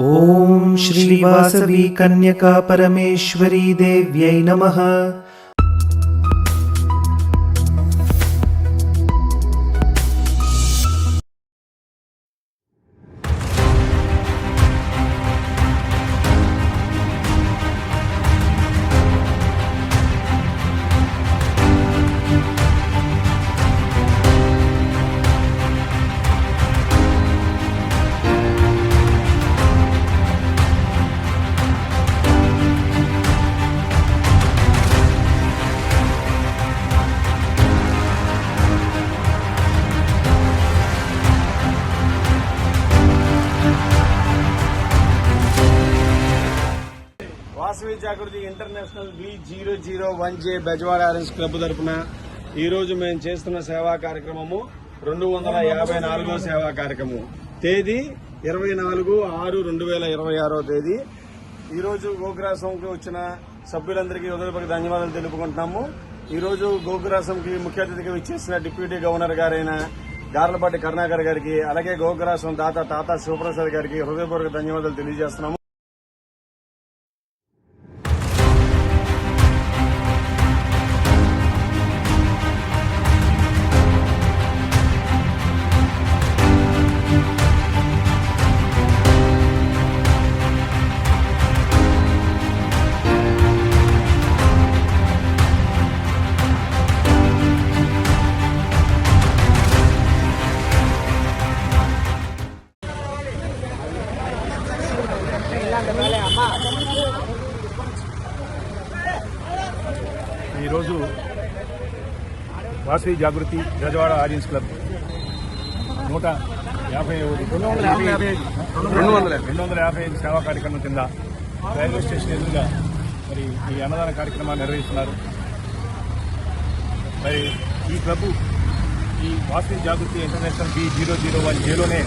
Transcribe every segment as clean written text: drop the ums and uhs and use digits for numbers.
ओम श्री वासवी कन्यका परमेश्वरी देव्यै नमः। Vasavi Jagruti international B001J Bezawada orange club తరఫున ఈరోజు మేము చేస్తున్న సేవా కార్యక్రమము 254వ సేవా కార్యక్రమం. తేదీ 24/6/2026 తేదీ. ఈరోజు గోకురాసంకి వచ్చిన సభ్యులందరికీ హృదయపూర్వక ధన్యవాదాలు తెలుపుకుంటున్నాము. ఈరోజు గోకురాసంకి ముఖ్య అతిథిగా ఇచ్చేసిన డిప్యూటీ గవర్నర్ గారైన గార్లపాటి కరుణాకర్ గారికి, అలాగే గోకురాసం తాత శివప్రసాద్ గారికి హృదయపూర్వక ధన్యవాదాలు తెలియజేస్తున్నాము. ఈరోజు వాసవి జాగృతి బెజవాడ ఆరెంజ్ క్లబ్ 255 సేవా కార్యక్రమం కింద రైల్వే స్టేషన్ ఎదురుగా మరి ఈ అన్నదాన కార్యక్రమాన్ని నిర్వహిస్తున్నారు. మరి ఈ క్లబ్ ఈ వాసవి జాగృతి ఇంటర్నేషనల్ B001Jలోనే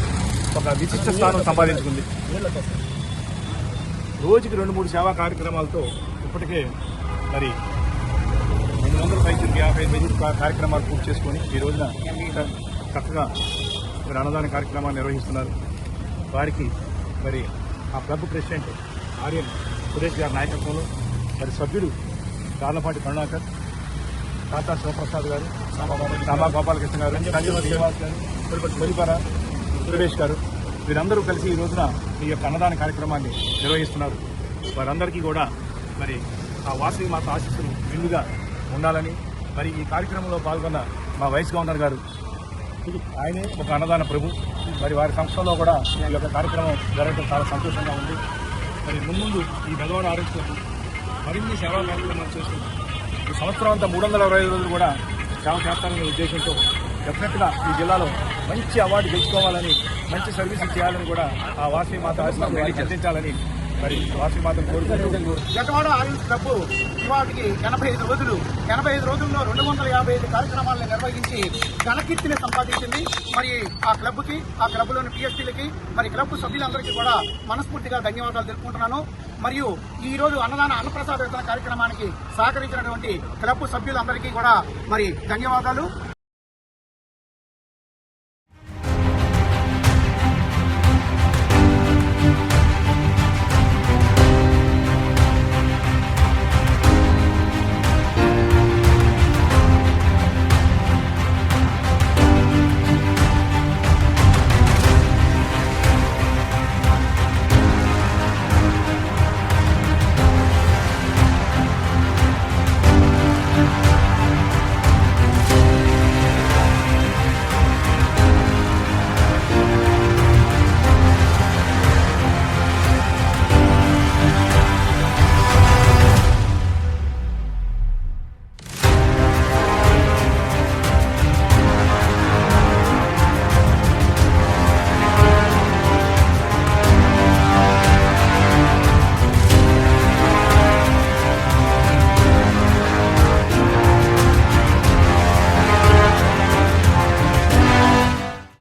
ఒక విశిష్ట స్థానం సంపాదించుకుంది. రోజుకి 2-3 సేవా కార్యక్రమాలతో ఇప్పటికే మరి 255 కార్యక్రమాలు పూర్తి చేసుకొని ఈ రోజున చక్కగా మరి అన్నదాన కార్యక్రమాన్ని నిర్వహిస్తున్నారు. వారికి మరి ఆ క్లబ్ ప్రెసిడెంట్ ఆర్యన్ సురేష్ గారి నాయకత్వంలో మరి సభ్యులు గార్లపాటి కరుణాకర్, తాతా శివప్రసాద్ గారు, సాబా గోపాలకృష్ణ గారు, సంజీవ శ్రీనివాస్ గారు, కొలిపర సురేష్ గారు, వీరందరూ కలిసి ఈ రోజున ఈ యొక్క అన్నదాన కార్యక్రమాన్ని నిర్వహిస్తున్నారు. వారందరికీ కూడా మరి ఆ వాసవి మాత ఆశీస్సులు నిండుగా ఉండాలని, మరి ఈ కార్యక్రమంలో పాల్గొన్న మా వైస్ గవర్నర్ గారు, ఆయనే ఒక అన్నదాన ప్రభు, మరి వారి సంస్థలో కూడా ఈ యొక్క కార్యక్రమం జరగడం చాలా సంతోషంగా ఉంది. మరి ముందు ఈ బెజవాడ ఆరెంజ్ క్లబ్ మరిన్ని సేవా కార్యక్రమాలు చేస్తుంది. ఈ సంవత్సరం అంతా 365 రోజులు కూడా సేవ చేస్తారనే ఉద్దేశంతో డెఫినెట్గా ఈ జిల్లాలో మంచి అవార్డు గెలుచుకోవాలని, మంచి సర్వీసులు చేయాలని కూడా ఆ వాసవి మాత ఆశీస్సులు అందించాలని మరి వాసవి మాతను కోరుకుంటూ బెజవాడ ఆరెంజ్ క్లబ్ ఇవాటికి 85 రోజులు, 85 రోజుల్లో 255 కార్యక్రమాలను నిర్వహించి ఘనకీర్తిని సంపాదించింది. మరి ఆ క్లబ్లోని పిఎస్టీలకి, మరి క్లబ్ సభ్యులందరికీ కూడా మనస్ఫూర్తిగా ధన్యవాదాలు తెలుపుకుంటున్నాను. మరియు ఈ రోజు అన్నప్రసాద వితరణ కార్యక్రమానికి సహకరించినటువంటి క్లబ్ సభ్యులందరికీ కూడా మరి ధన్యవాదాలు.